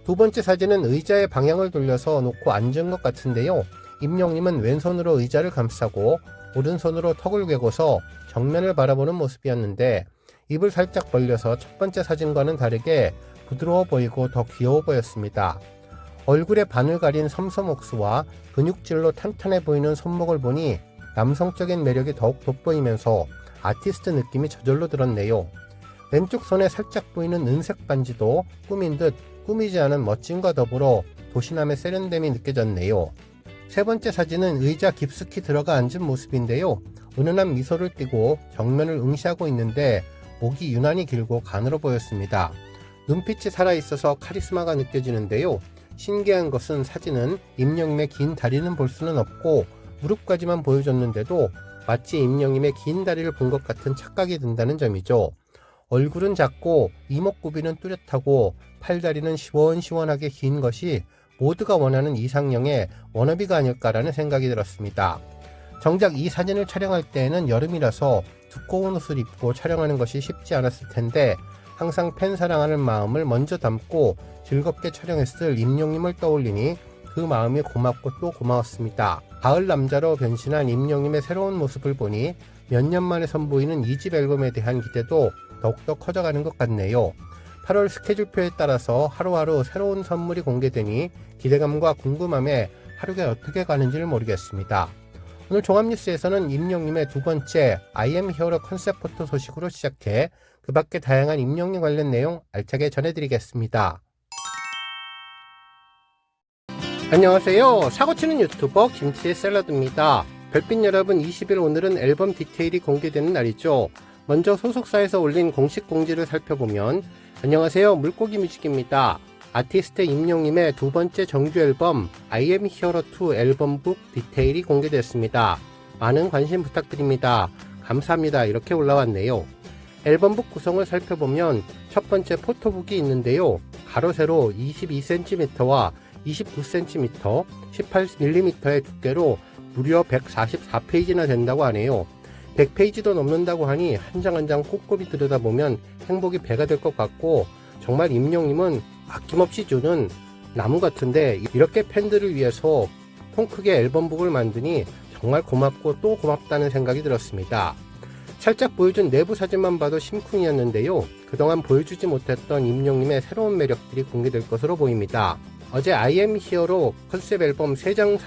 두 번째 사진은 의자의 방향을 돌려서 놓고 앉은 것 같은데요. 임영님은 왼손으로 의자를 감싸고 오른손으로 턱을 괴고서 정면을 바라보는 모습이었는데 입을 살짝 벌려서 첫 번째 사진과는 다르게 부드러워 보이고 더 귀여워 보였습니다. 얼굴에 반을 가린 섬섬옥수와 근육질로 탄탄해 보이는 손목을 보니 남성적인 매력이 더욱 돋보이면서 아티스트 느낌이 저절로 들었네요. 왼쪽 손에 살짝 보이는 은색 반지도 꾸민 듯 꾸미지 않은 멋짐과 더불어 도신함의 세련됨이 느껴졌네요. 세 번째 사진은 의자 깊숙이 들어가 앉은 모습인데요. 은은한 미소를 띠고 정면을 응시하고 있는데 목이 유난히 길고 가늘어 보였습니다. 눈빛이 살아있어서 카리스마가 느껴지는데요. 신기한 것은 사진은 임영님의 긴 다리는 볼 수는 없고 무릎까지만 보여줬는데도 마치 임영님의 긴 다리를 본 것 같은 착각이 든다는 점이죠. 얼굴은 작고 이목구비는 뚜렷하고 팔다리는 시원시원하게 긴 것이 모두가 원하는 이상형의 워너비가 아닐까라는 생각이 들었습니다. 정작 이 사진을 촬영할 때에는 여름이라서 두꺼운 옷을 입고 촬영하는 것이 쉽지 않았을 텐데 항상 팬 사랑하는 마음을 먼저 담고 즐겁게 촬영했을 임영님을 떠올리니 그 마음이 고맙고 또 고마웠습니다. 가을 남자로 변신한 임영님의 새로운 모습을 보니 몇 년 만에 선보이는 2집 앨범에 대한 기대도 더욱더 커져가는 것 같네요. 8월 스케줄표에 따라서 하루하루 새로운 선물이 공개되니 기대감과 궁금함에 하루가 어떻게 가는지를 모르겠습니다. 오늘 종합뉴스에서는 임영님의 두 번째 I am hero 컨셉 포토 소식으로 시작해 그 밖에 다양한 임영님 관련 내용 알차게 전해드리겠습니다. 안녕하세요. 사고치는 유튜버 김치의 샐러드입니다. 별빛 여러분, 20일 오늘은 앨범 디테일이 공개되는 날이죠. 먼저 소속사에서 올린 공식 공지를 살펴보면 안녕하세요, 물고기 뮤직입니다. 아티스트 임영님의 두 번째 정규 앨범 I am hero 2 앨범북 디테일이 공개됐습니다. 많은 관심 부탁드립니다. 감사합니다. 이렇게 올라왔네요. 앨범북 구성을 살펴보면 첫 번째 포토북이 있는데요. 가로 세로 22cm와 29cm, 18mm의 두께로 무려 144페이지나 된다고 하네요. 100페이지도 넘는다고 하니 한 장 한 장 꼼꼼히 들여다보면 행복이 배가 될 것 같고 정말 임영님은 아낌없이 주는 나무 같은데 이렇게 팬들을 위해서 통 크게 앨범북을 만드니 정말 고맙고 또 고맙다는 생각이 들었습니다. 살짝 보여준 내부 사진만 봐도 심쿵이었는데요. 그동안 보여주지 못했던 임영님의 새로운 매력들이 공개될 것으로 보입니다. 어제 I am hero로 컨셉 앨범 3장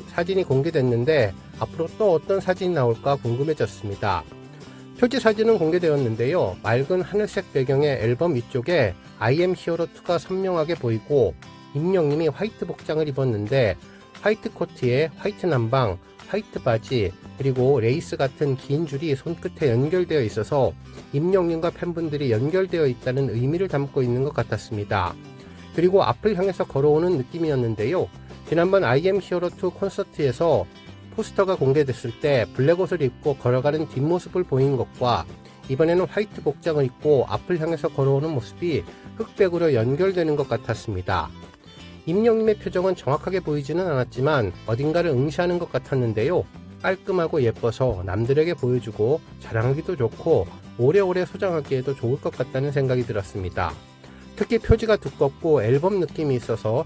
사진이 공개됐는데 앞으로 또 어떤 사진이 나올까 궁금해졌습니다. 표지 사진은 공개되었는데요. 맑은 하늘색 배경의 앨범 위쪽에 I am hero 2가 선명하게 보이고 임영님이 화이트 복장을 입었는데 화이트 코트에 화이트 남방, 화이트 바지, 그리고 레이스 같은 긴 줄이 손끝에 연결되어 있어서 임영님과 팬분들이 연결되어 있다는 의미를 담고 있는 것 같았습니다. 그리고 앞을 향해서 걸어오는 느낌이었는데요. 지난번 I am hero 2 콘서트에서 포스터가 공개됐을 때 블랙 옷을 입고 걸어가는 뒷모습을 보인 것과 이번에는 화이트 복장을 입고 앞을 향해서 걸어오는 모습이 흑백으로 연결되는 것 같았습니다. 임영님의 표정은 정확하게 보이지는 않았지만 어딘가를 응시하는 것 같았는데요. 깔끔하고 예뻐서 남들에게 보여주고 자랑하기도 좋고 오래오래 소장하기에도 좋을 것 같다는 생각이 들었습니다. 특히 표지가 두껍고 앨범 느낌이 있어서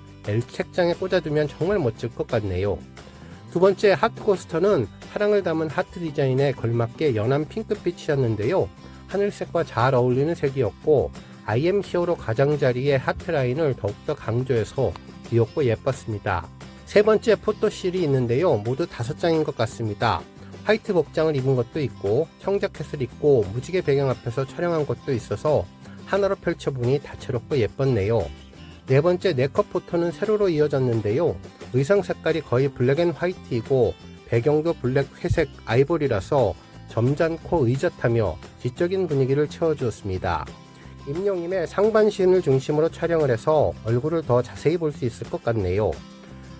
책장에 꽂아두면 정말 멋질 것 같네요. 두 번째 하트 코스터는 사랑을 담은 하트 디자인에 걸맞게 연한 핑크빛이었는데요. 하늘색과 잘 어울리는 색이었고 I am hero 가장자리의 하트 라인을 더욱더 강조해서 귀엽고 예뻤습니다. 세 번째 포토실이 있는데요. 모두 5장인 것 같습니다. 화이트 복장을 입은 것도 있고 청자켓을 입고 무지개 배경 앞에서 촬영한 것도 있어서 하나로 펼쳐보니 다채롭고 예뻤네요. 네 번째 네컷 포토는 세로로 이어졌는데요. 의상 색깔이 거의 블랙 앤 화이트이고 배경도 블랙 회색 아이보리라서 점잖고 의젓하며 지적인 분위기를 채워주었습니다. 임영님의 상반신을 중심으로 촬영을 해서 얼굴을 더 자세히 볼 수 있을 것 같네요.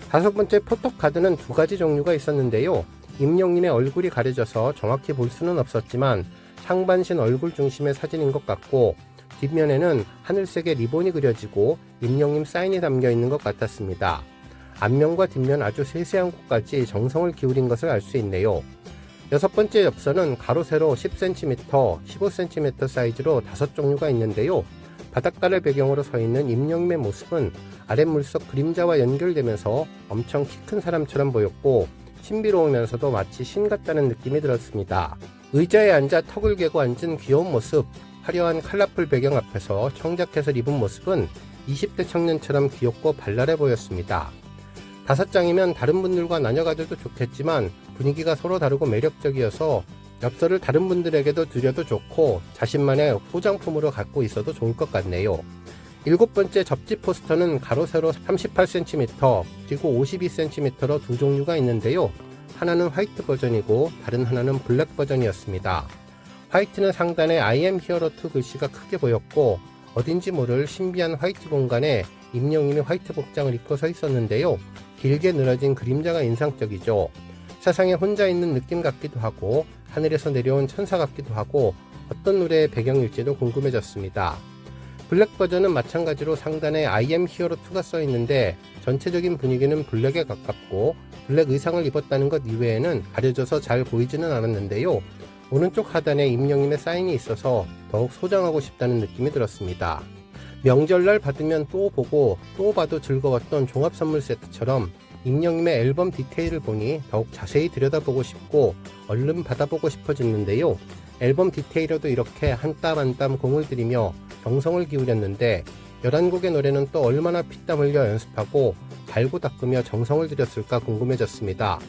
다섯 번째 포토카드는 두 가지 종류가 있었는데요. 임영님의 얼굴이 가려져서 정확히 볼 수는 없었지만 상반신 얼굴 중심의 사진인 것 같고 뒷면에는 하늘색의 리본이 그려지고 임영님 사인이 담겨 있는 것 같았습니다. 앞면과 뒷면 아주 세세한 곳까지 정성을 기울인 것을 알 수 있네요. 여섯 번째 엽서는 가로 세로 10cm, 15cm 사이즈로 5종류가 있는데요. 바닷가를 배경으로 서 있는 임영님의 모습은 아랫물속 그림자와 연결되면서 엄청 키 큰 사람처럼 보였고 신비로우면서도 마치 신 같다는 느낌이 들었습니다. 의자에 앉아 턱을 개고 앉은 귀여운 모습, 화려한 컬러풀 배경 앞에서 청자켓을 입은 모습은 20대 청년처럼 귀엽고 발랄해 보였습니다. 5장이면 다른 분들과 나눠 가져도 좋겠지만 분위기가 서로 다르고 매력적이어서 엽서를 다른 분들에게도 드려도 좋고 자신만의 소장품으로 갖고 있어도 좋을 것 같네요. 7번째 접지 포스터는 가로 세로 38cm 그리고 52cm로 두 종류가 있는데요. 하나는 화이트 버전이고 다른 하나는 블랙 버전이었습니다. 화이트는 상단에 I am hero 2 글씨가 크게 보였고 어딘지 모를 신비한 화이트 공간에 임영님이 화이트 복장을 입고 서 있었는데요. 길게 늘어진 그림자가 인상적이죠. 세상에 혼자 있는 느낌 같기도 하고 하늘에서 내려온 천사 같기도 하고 어떤 노래의 배경일지도 궁금해졌습니다. 블랙 버전은 마찬가지로 상단에 I am hero 2가 써있는데 전체적인 분위기는 블랙에 가깝고 블랙 의상을 입었다는 것 이외에는 가려져서 잘 보이지는 않았는데요. 오른쪽 하단에 임영님의 사인이 있어서 더욱 소장하고 싶다는 느낌이 들었습니다. 명절날 받으면 또 보고 또 봐도 즐거웠던 종합선물 세트처럼 임영님의 앨범 디테일을 보니 더욱 자세히 들여다보고 싶고 얼른 받아보고 싶어졌는데요. 앨범 디테일에도 이렇게 한 땀 한 땀 공을 들이며 정성을 기울였는데 11곡의 노래는 또 얼마나 피땀 흘려 연습하고 갈고 닦으며 정성을 들였을까 궁금해졌습니다.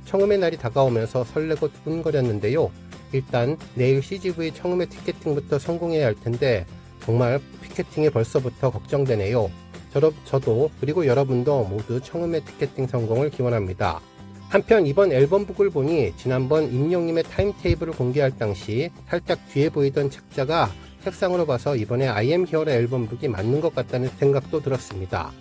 청음의 날이 다가오면서 설레고 두근거렸는데요. 일단 내일 CGV 청음회 티켓팅부터 성공해야 할 텐데 정말 피켓팅이 벌써부터 걱정되네요. 저도 그리고 여러분도 모두 청음회 티켓팅 성공을 기원합니다. 한편 이번 앨범북을 보니 지난번 임영님의 타임테이블을 공개할 당시 살짝 뒤에 보이던 책자가 색상으로 봐서 이번에 I am hero 앨범북이 맞는 것 같다는 생각도 들었습니다.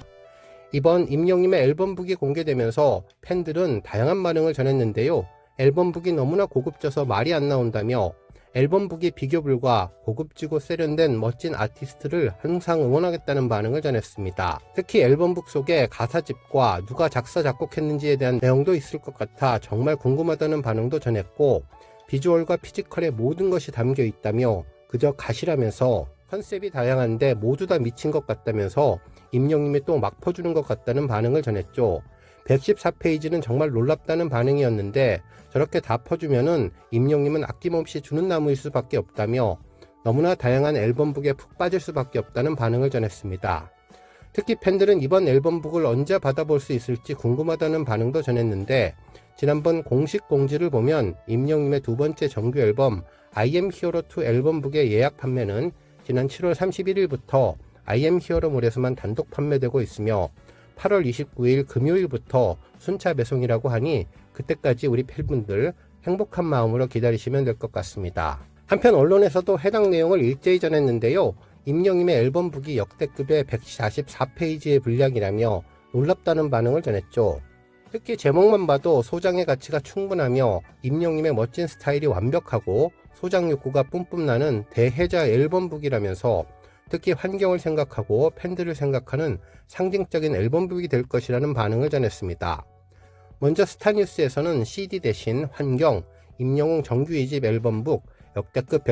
이번 임영님의 앨범북이 공개되면서 팬들은 다양한 반응을 전했는데요. 앨범북이 너무나 고급져서 말이 안 나온다며 앨범북이 비교 불가 고급지고 세련된 멋진 아티스트를 항상 응원하겠다는 반응을 전했습니다. 특히 앨범북 속에 가사집과 누가 작사 작곡했는지에 대한 내용도 있을 것 같아 정말 궁금하다는 반응도 전했고 비주얼과 피지컬의 모든 것이 담겨 있다며 그저 가시라면서 컨셉이 다양한데 모두 다 미친 것 같다면서 임영님이 또 막 퍼주는 것 같다는 반응을 전했죠. 114페이지는 정말 놀랍다는 반응이었는데 저렇게 다 퍼주면은 임영님은 아낌없이 주는 나무일 수밖에 없다며 너무나 다양한 앨범북에 푹 빠질 수밖에 없다는 반응을 전했습니다. 특히 팬들은 이번 앨범북을 언제 받아볼 수 있을지 궁금하다는 반응도 전했는데 지난번 공식 공지를 보면 임영님의 두 번째 정규 앨범 I am hero 2 앨범북의 예약 판매는 지난 7월 31일부터 I am hero몰에서만 단독 판매되고 있으며 8월 29일 금요일부터 순차 배송이라고 하니 그때까지 우리 팬분들 행복한 마음으로 기다리시면 될 것 같습니다. 한편 언론에서도 해당 내용을 일제히 전했는데요. 임영님의 앨범북이 역대급의 144페이지의 분량이라며 놀랍다는 반응을 전했죠. 특히 제목만 봐도 소장의 가치가 충분하며 임영님의 멋진 스타일이 완벽하고 소장 욕구가 뿜뿜 나는 대혜자 앨범북이라면서 특히 환경을 생각하고 팬들을 생각하는 상징적인 앨범북이 될 것이라는 반응을 전했습니다. 먼저 스타뉴스에서는 CD 대신 환경, 임영웅 정규 2집 앨범북 역대급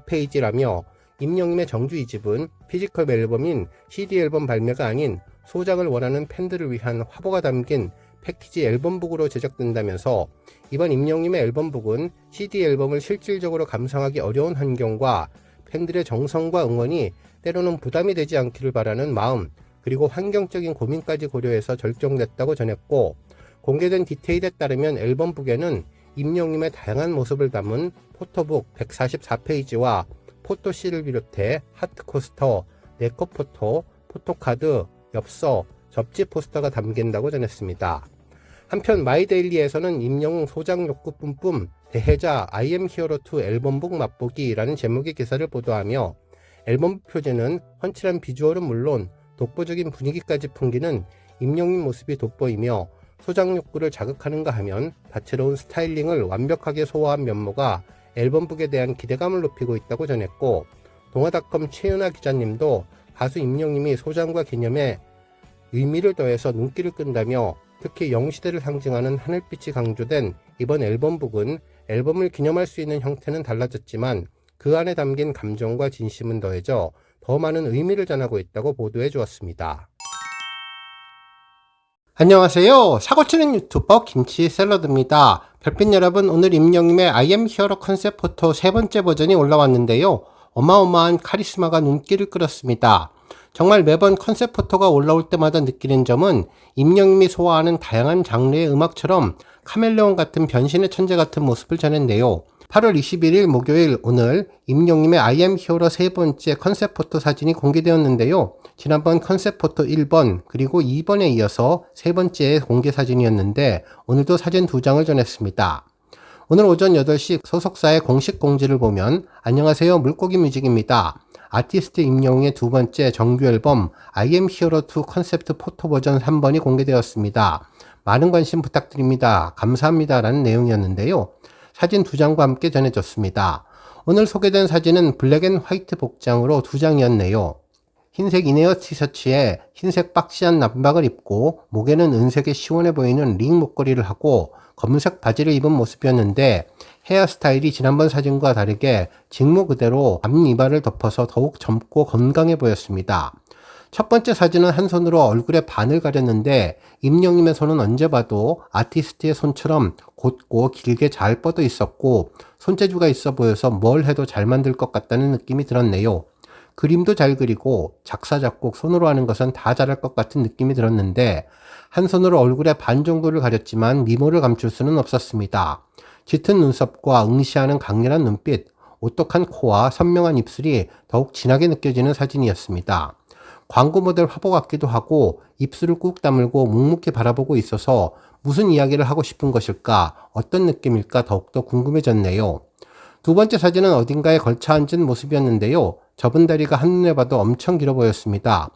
114페이지라며 임영님의 정규 2집은 피지컬 앨범인 CD 앨범 발매가 아닌 소장을 원하는 팬들을 위한 화보가 담긴 패키지 앨범북으로 제작된다면서 이번 임영님의 앨범북은 CD 앨범을 실질적으로 감상하기 어려운 환경과 팬들의 정성과 응원이 때로는 부담이 되지 않기를 바라는 마음 그리고 환경적인 고민까지 고려해서 결정됐다고 전했고 공개된 디테일에 따르면 앨범북에는 임영님의 다양한 모습을 담은 포토북 144페이지와 포토씨를 비롯해 하트코스터, 네컷포토, 포토카드, 엽서, 접지 포스터가 담긴다고 전했습니다. 한편 마이데일리에서는 임영웅 소장 욕구 뿜뿜 대혜자 I am hero 2 앨범북 맛보기라는 제목의 기사를 보도하며 앨범 표지는 훤칠한 비주얼은 물론 독보적인 분위기까지 풍기는 임영님 모습이 돋보이며 소장 욕구를 자극하는가 하면 다채로운 스타일링을 완벽하게 소화한 면모가 앨범북에 대한 기대감을 높이고 있다고 전했고 동아닷컴 최윤아 기자님도 가수 임영님이 소장과 개념에 의미를 더해서 눈길을 끈다며 특히 영시대를 상징하는 하늘빛이 강조된 이번 앨범북은 앨범을 기념할 수 있는 형태는 달라졌지만 그 안에 담긴 감정과 진심은 더해져 더 많은 의미를 전하고 있다고 보도해 주었습니다. 안녕하세요. 사고치는 유튜버 김치 샐러드입니다. 별빛 여러분, 오늘 임영님의 I am hero 컨셉 포토 세 번째 버전이 올라왔는데요. 어마어마한 카리스마가 눈길을 끌었습니다. 정말 매번 컨셉 포토가 올라올 때마다 느끼는 점은 임영님이 소화하는 다양한 장르의 음악처럼 카멜레온 같은 변신의 천재 같은 모습을 전했네요. 8월 21일 목요일 오늘 임영님의 I am hero 세 번째 컨셉 포토 사진이 공개되었는데요. 지난번 컨셉 포토 1번 그리고 2번에 이어서 세 번째 공개 사진이었는데 오늘도 사진 2장을 전했습니다. 오늘 오전 8시 소속사의 공식 공지를 보면 안녕하세요, 물고기 뮤직입니다. 아티스트 임영웅의 두 번째 정규 앨범 I am hero 2 컨셉트 포토 버전 3번이 공개되었습니다. 많은 관심 부탁드립니다. 감사합니다. 라는 내용이었는데요. 사진 2장과 함께 전해졌습니다. 오늘 소개된 사진은 블랙 앤 화이트 복장으로 2장이었네요. 흰색 이네어 티셔츠에 흰색 박시한 남방을 입고 목에는 은색의 시원해 보이는 링 목걸이를 하고 검은색 바지를 입은 모습이었는데 헤어스타일이 지난번 사진과 다르게 직무 그대로 앞니발을 덮어서 더욱 젊고 건강해 보였습니다. 첫 번째 사진은 한 손으로 얼굴의 반을 가렸는데 임영님의 손은 언제 봐도 아티스트의 손처럼 곧고 길게 잘 뻗어 있었고 손재주가 있어 보여서 뭘 해도 잘 만들 것 같다는 느낌이 들었네요. 그림도 잘 그리고 작사 작곡 손으로 하는 것은 다 잘할 것 같은 느낌이 들었는데 한 손으로 얼굴의 반 정도를 가렸지만 미모를 감출 수는 없었습니다. 짙은 눈썹과 응시하는 강렬한 눈빛, 오똑한 코와 선명한 입술이 더욱 진하게 느껴지는 사진이었습니다. 광고 모델 화보 같기도 하고 입술을 꾹 다물고 묵묵히 바라보고 있어서 무슨 이야기를 하고 싶은 것일까, 어떤 느낌일까 더욱더 궁금해졌네요. 두 번째 사진은 어딘가에 걸쳐 앉은 모습이었는데요. 접은 다리가 한눈에 봐도 엄청 길어 보였습니다.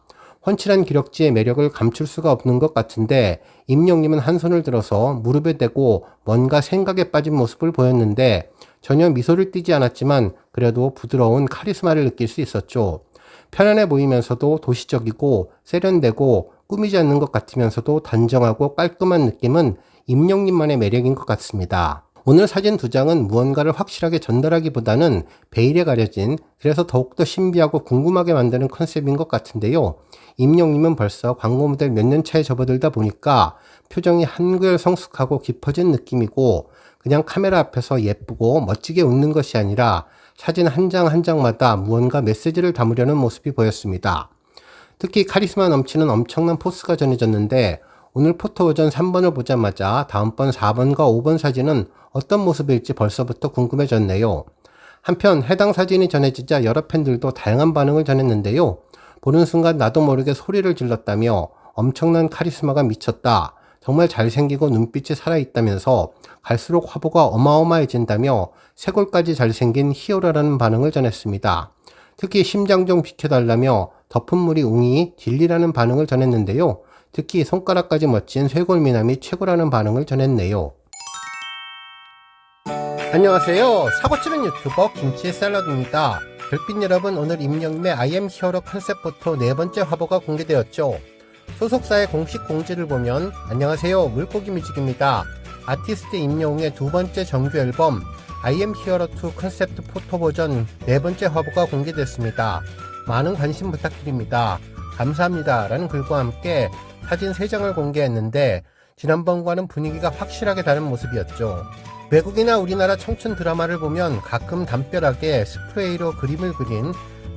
훤칠한 기럭지의 매력을 감출 수가 없는 것 같은데 임영님은 한 손을 들어서 무릎에 대고 뭔가 생각에 빠진 모습을 보였는데 전혀 미소를 띠지 않았지만 그래도 부드러운 카리스마를 느낄 수 있었죠. 편안해 보이면서도 도시적이고 세련되고 꾸미지 않는 것 같으면서도 단정하고 깔끔한 느낌은 임영님만의 매력인 것 같습니다. 오늘 사진 2장은 무언가를 확실하게 전달하기보다는 베일에 가려진, 그래서 더욱더 신비하고 궁금하게 만드는 컨셉인 것 같은데요. 임영님은 벌써 광고 모델 몇 년 차에 접어들다 보니까 표정이 한결 성숙하고 깊어진 느낌이고 그냥 카메라 앞에서 예쁘고 멋지게 웃는 것이 아니라 사진 한 장 한 장마다 무언가 메시지를 담으려는 모습이 보였습니다. 특히 카리스마 넘치는 엄청난 포스가 전해졌는데 오늘 포토 버전 3번을 보자마자 다음번 4번과 5번 사진은 어떤 모습일지 벌써부터 궁금해졌네요. 한편 해당 사진이 전해지자 여러 팬들도 다양한 반응을 전했는데요. 보는 순간 나도 모르게 소리를 질렀다며 엄청난 카리스마가 미쳤다, 정말 잘생기고 눈빛이 살아있다면서 갈수록 화보가 어마어마해진다며 쇄골까지 잘생긴 히어로라는 반응을 전했습니다. 특히 심장 좀 비켜달라며 덮은 물이 웅이 진리라는 반응을 전했는데요. 특히 손가락까지 멋진 쇄골 미남이 최고라는 반응을 전했네요. 안녕하세요. 사고치는 유튜버 김치 샐러드입니다. 별빛 여러분, 오늘 임영님의 I am 히어로 컨셉 포토 4번째 화보가 공개되었죠. 소속사의 공식 공지를 보면 안녕하세요, 물고기 뮤직입니다. 아티스트 임영웅의 2번째 정규 앨범 I am 히어로 2 컨셉트 포토 버전 4번째 화보가 공개됐습니다. 많은 관심 부탁드립니다. 감사합니다 라는 글과 함께 사진 3장을 공개했는데 지난번과는 분위기가 확실하게 다른 모습이었죠. 외국이나 우리나라 청춘 드라마를 보면 가끔 담벼락에 스프레이로 그림을 그린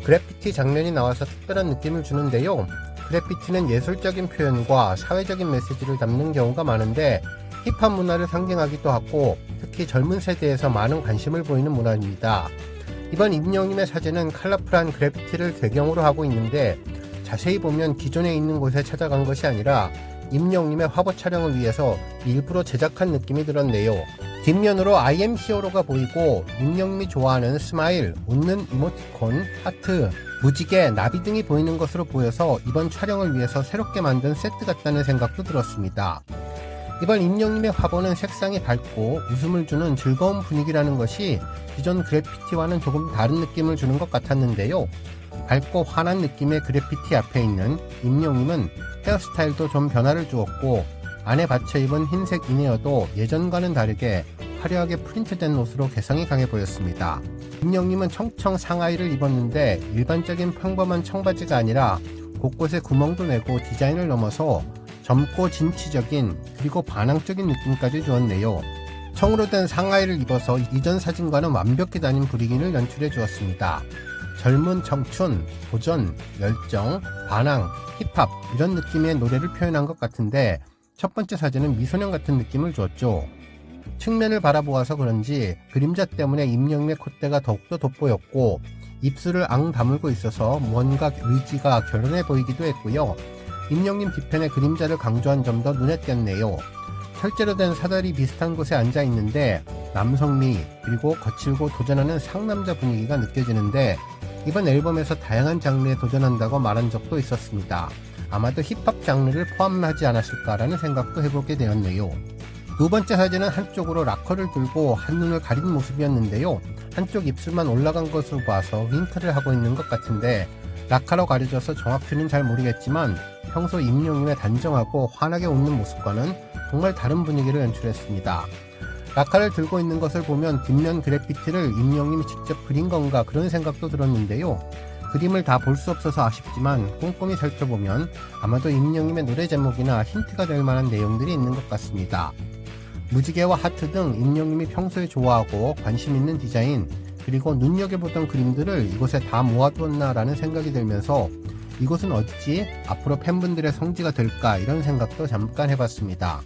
그래피티 장면이 나와서 특별한 느낌을 주는데요. 그래피티는 예술적인 표현과 사회적인 메시지를 담는 경우가 많은데 힙합 문화를 상징하기도 하고 특히 젊은 세대에서 많은 관심을 보이는 문화입니다. 이번 임영님의 사진은 컬러풀한 그래피티를 배경으로 하고 있는데 자세히 보면 기존에 있는 곳에 찾아간 것이 아니라 임영님의 화보 촬영을 위해서 일부러 제작한 느낌이 들었네요. 뒷면으로 I am 히어로가 보이고 임영님이 좋아하는 스마일, 웃는 이모티콘, 하트, 무지개, 나비 등이 보이는 것으로 보여서 이번 촬영을 위해서 새롭게 만든 세트 같다는 생각도 들었습니다. 이번 임영님의 화보는 색상이 밝고 웃음을 주는 즐거운 분위기라는 것이 기존 그래피티와는 조금 다른 느낌을 주는 것 같았는데요. 밝고 환한 느낌의 그래피티 앞에 있는 임영님은 헤어스타일도 좀 변화를 주었고 안에 받쳐 입은 흰색 이네어도 예전과는 다르게 화려하게 프린트된 옷으로 개성이 강해 보였습니다. 임영님은 청청 상하이를 입었는데 일반적인 평범한 청바지가 아니라 곳곳에 구멍도 내고 디자인을 넘어서 젊고 진취적인 그리고 반항적인 느낌까지 주었네요. 청으로 된 상하이를 입어서 이전 사진과는 완벽히 다른 분위기를 연출해 주었습니다. 젊은 청춘, 도전, 열정, 반항, 힙합 이런 느낌의 노래를 표현한 것 같은데 첫 번째 사진은 미소년 같은 느낌을 주었죠. 측면을 바라보아서 그런지 그림자 때문에 임영님의 콧대가 더욱더 돋보였고 입술을 앙 다물고 있어서 무언가 의지가 결연해 보이기도 했고요. 임영님 뒤편에 그림자를 강조한 점도 눈에 띄었네요. 철제로 된 사다리 비슷한 곳에 앉아 있는데 남성미 그리고 거칠고 도전하는 상남자 분위기가 느껴지는데 이번 앨범에서 다양한 장르에 도전한다고 말한 적도 있었습니다. 아마도 힙합 장르를 포함하지 않았을까라는 생각도 해보게 되었네요. 두 번째 사진은 한쪽으로 락커를 들고 한눈을 가린 모습이었는데요. 한쪽 입술만 올라간 것으로 봐서 윙크를 하고 있는 것 같은데 락커로 가려져서 정확히는 잘 모르겠지만 평소 임영님의 단정하고 환하게 웃는 모습과는 정말 다른 분위기를 연출했습니다. 락커를 들고 있는 것을 보면 뒷면 그래피티를 임영님이 직접 그린 건가 그런 생각도 들었는데요. 그림을 다 볼 수 없어서 아쉽지만 꼼꼼히 살펴보면 아마도 임영님의 노래 제목이나 힌트가 될 만한 내용들이 있는 것 같습니다. 무지개와 하트 등 임영님이 평소에 좋아하고 관심 있는 디자인 그리고 눈여겨보던 그림들을 이곳에 다 모아두었나 라는 생각이 들면서 이곳은 어디지? 앞으로 팬분들의 성지가 될까? 이런 생각도 잠깐 해봤습니다.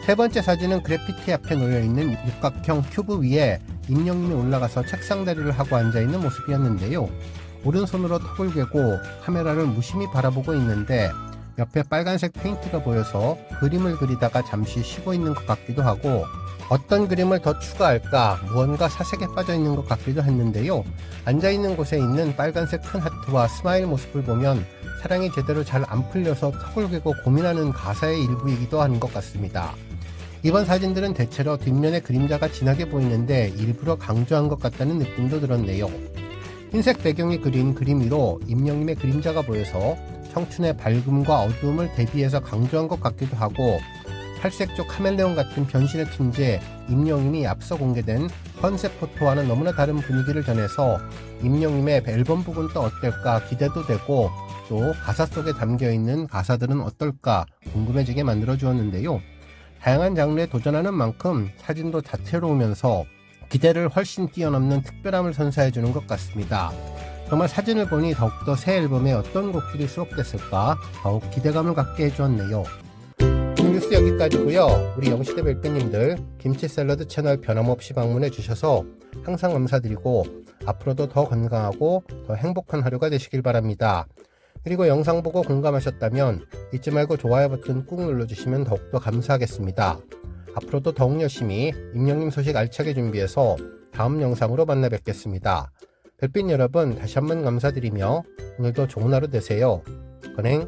세 번째 사진은 그래피티 앞에 놓여있는 육각형 큐브 위에 임영님이 올라가서 책상 다리를 하고 앉아있는 모습이었는데요. 오른손으로 턱을 괴고 카메라를 무심히 바라보고 있는데 옆에 빨간색 페인트가 보여서 그림을 그리다가 잠시 쉬고 있는 것 같기도 하고 어떤 그림을 더 추가할까 무언가 사색에 빠져 있는 것 같기도 했는데요. 앉아있는 곳에 있는 빨간색 큰 하트와 스마일 모습을 보면 사랑이 제대로 잘 안 풀려서 턱을 괴고 고민하는 가사의 일부이기도 한 것 같습니다. 이번 사진들은 대체로 뒷면에 그림자가 진하게 보이는데 일부러 강조한 것 같다는 느낌도 들었네요. 흰색 배경이 그린 그림 위로 임영님의 그림자가 보여서 청춘의 밝음과 어두움을 대비해서 강조한 것 같기도 하고 팔색조 카멜레온 같은 변신의 틈새 임영님이 앞서 공개된 컨셉 포토와는 너무나 다른 분위기를 전해서 임영님의 앨범 부분도 어떨까 기대도 되고 또 가사 속에 담겨있는 가사들은 어떨까 궁금해지게 만들어 주었는데요. 다양한 장르에 도전하는 만큼 사진도 다채로우면서 기대를 훨씬 뛰어넘는 특별함을 선사해주는 것 같습니다. 정말 사진을 보니 더욱더 새 앨범에 어떤 곡들이 수록됐을까 더욱 기대감을 갖게 해주었네요. 뉴스 여기까지고요. 우리 영시대 별빛님들 김치 샐러드 채널 변함없이 방문해 주셔서 항상 감사드리고 앞으로도 더 건강하고 더 행복한 하루가 되시길 바랍니다. 그리고 영상 보고 공감하셨다면 잊지 말고 좋아요 버튼 꾹 눌러주시면 더욱더 감사하겠습니다. 앞으로도 더욱 열심히 임영님 소식 알차게 준비해서 다음 영상으로 만나 뵙겠습니다. 별빛 여러분 다시 한번 감사드리며 오늘도 좋은 하루 되세요. 건행.